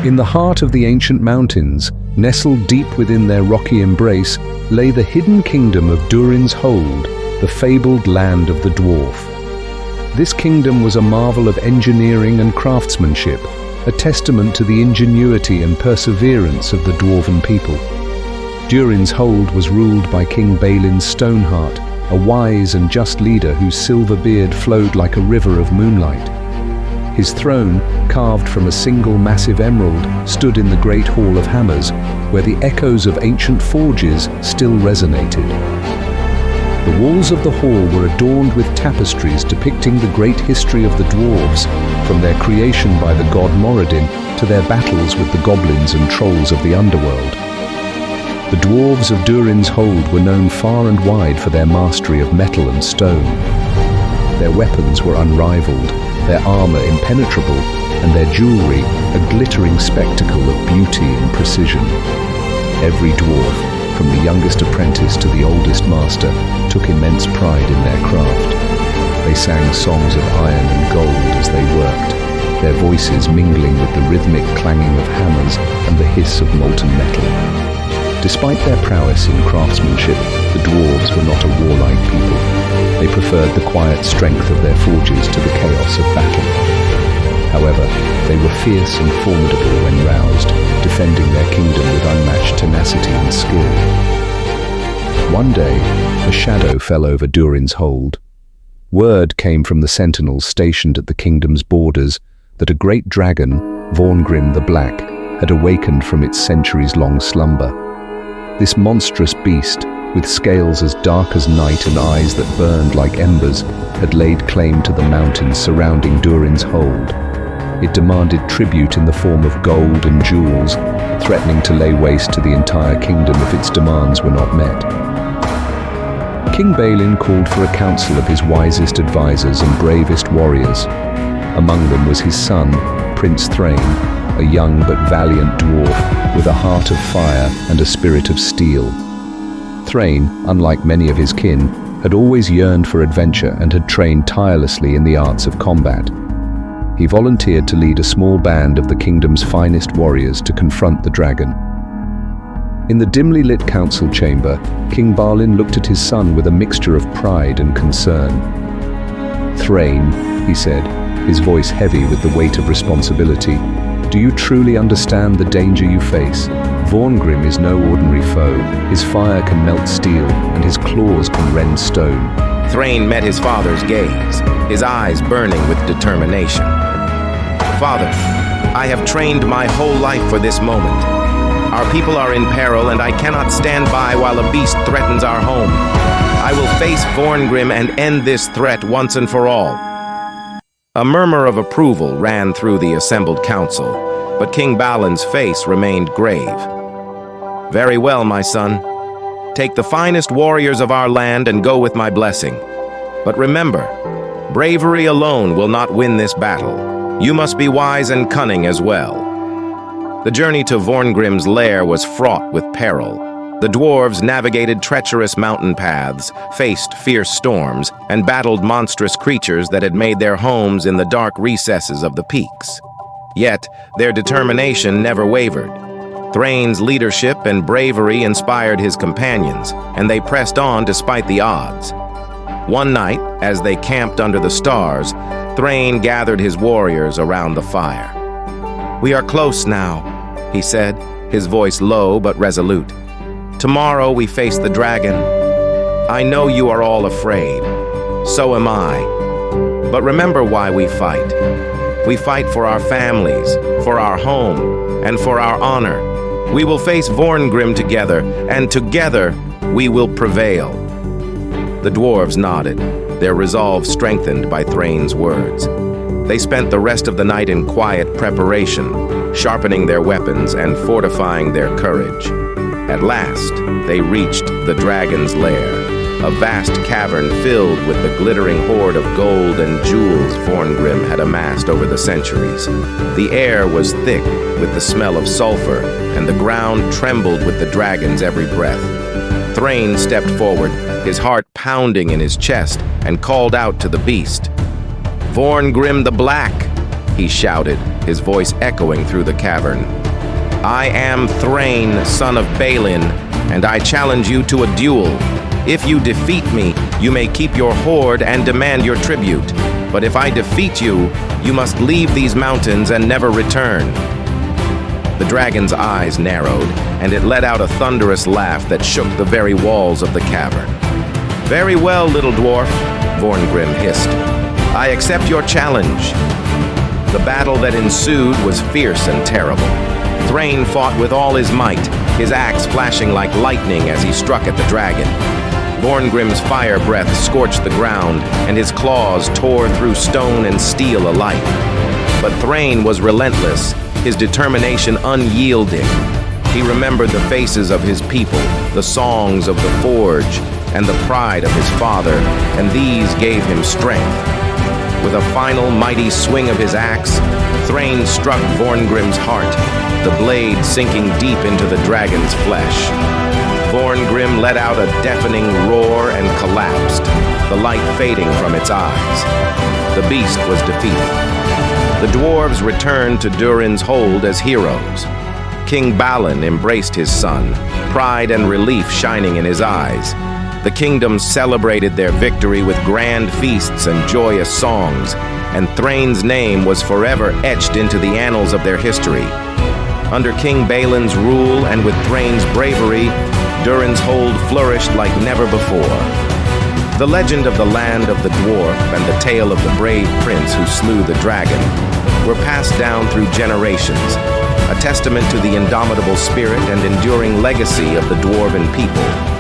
In the heart of the ancient mountains, nestled deep within their rocky embrace, lay the hidden kingdom of Durin's Hold, the fabled land of the dwarf. This kingdom was a marvel of engineering and craftsmanship, a testament to the ingenuity and perseverance of the dwarven people. Durin's Hold was ruled by King Balin Stoneheart, a wise and just leader whose silver beard flowed like a river of moonlight. His throne, carved from a single massive emerald, stood in the Great Hall of Hammers, where the echoes of ancient forges still resonated. The walls of the hall were adorned with tapestries depicting the great history of the dwarves, from their creation by the god Moradin to their battles with the goblins and trolls of the underworld. The dwarves of Durin's Hold were known far and wide for their mastery of metal and stone. Their weapons were unrivaled, their armor impenetrable, and their jewelry a glittering spectacle of beauty and precision. Every dwarf, from the youngest apprentice to the oldest master, took immense pride in their craft. They sang songs of iron and gold as they worked, their voices mingling with the rhythmic clanging of hammers and the hiss of molten metal. Despite their prowess in craftsmanship, the dwarves were not a warlike people. They preferred the quiet strength of their forges to the chaos of battle. However, they were fierce and formidable when roused, defending their kingdom with unmatched tenacity and skill. One day, a shadow fell over Durin's Hold. Word came from the sentinels stationed at the kingdom's borders that a great dragon, Vorngrim the Black, had awakened from its centuries-long slumber. This monstrous beast, with scales as dark as night and eyes that burned like embers, had laid claim to the mountains surrounding Durin's Hold. It demanded tribute in the form of gold and jewels, threatening to lay waste to the entire kingdom if its demands were not met. King Balin called for a council of his wisest advisors and bravest warriors. Among them was his son, Prince Thrain, a young but valiant dwarf with a heart of fire and a spirit of steel. Thrain, unlike many of his kin, had always yearned for adventure and had trained tirelessly in the arts of combat. He volunteered to lead a small band of the kingdom's finest warriors to confront the dragon. In the dimly lit council chamber, King Balin looked at his son with a mixture of pride and concern. "Thrain," he said, his voice heavy with the weight of responsibility, "do you truly understand the danger you face? Vorngrim is no ordinary foe. His fire can melt steel, and his claws can rend stone." Thrain met his father's gaze, his eyes burning with determination. "Father, I have trained my whole life for this moment. Our people are in peril, and I cannot stand by while a beast threatens our home. I will face Vorngrim and end this threat once and for all." A murmur of approval ran through the assembled council, but King Balin's face remained grave. "Very well, my son. Take the finest warriors of our land and go with my blessing. But remember, bravery alone will not win this battle. You must be wise and cunning as well." The journey to Vorngrim's lair was fraught with peril. The dwarves navigated treacherous mountain paths, faced fierce storms, and battled monstrous creatures that had made their homes in the dark recesses of the peaks. Yet, their determination never wavered. Thrain's leadership and bravery inspired his companions, and they pressed on despite the odds. One night, as they camped under the stars, Thrain gathered his warriors around the fire. "We are close now," he said, his voice low but resolute. "Tomorrow we face the dragon. I know you are all afraid. So am I. But remember why we fight. We fight for our families, for our home, and for our honor. We will face Vorngrim together, and together we will prevail." The dwarves nodded, their resolve strengthened by Thrain's words. They spent the rest of the night in quiet preparation, sharpening their weapons and fortifying their courage. At last, they reached the dragon's lair, a vast cavern filled with the glittering hoard of gold and jewels Vorngrim had amassed over the centuries. The air was thick with the smell of sulfur, and the ground trembled with the dragon's every breath. Thrain stepped forward, his heart pounding in his chest, and called out to the beast. "Vorngrim the Black," he shouted, his voice echoing through the cavern. "I am Thrain, son of Balin, and I challenge you to a duel. If you defeat me, you may keep your hoard and demand your tribute. But if I defeat you, you must leave these mountains and never return." The dragon's eyes narrowed, and it let out a thunderous laugh that shook the very walls of the cavern. "Very well, little dwarf," Vorngrim hissed. "I accept your challenge." The battle that ensued was fierce and terrible. Thrain fought with all his might, his axe flashing like lightning as he struck at the dragon. Vorngrim's fire breath scorched the ground, and his claws tore through stone and steel alike. But Thrain was relentless, his determination unyielding. He remembered the faces of his people, the songs of the forge, and the pride of his father, and these gave him strength. With a final mighty swing of his axe, Thrain struck Vorngrim's heart, the blade sinking deep into the dragon's flesh. Vorngrim let out a deafening roar and collapsed, the light fading from its eyes. The beast was defeated. The dwarves returned to Durin's hold as heroes. King Balin embraced his son, pride and relief shining in his eyes. The kingdoms celebrated their victory with grand feasts and joyous songs, and Thrain's name was forever etched into the annals of their history. Under King Balin's rule and with Thrain's bravery, Durin's hold flourished like never before. The legend of the land of the dwarf and the tale of the brave prince who slew the dragon were passed down through generations, a testament to the indomitable spirit and enduring legacy of the dwarven people.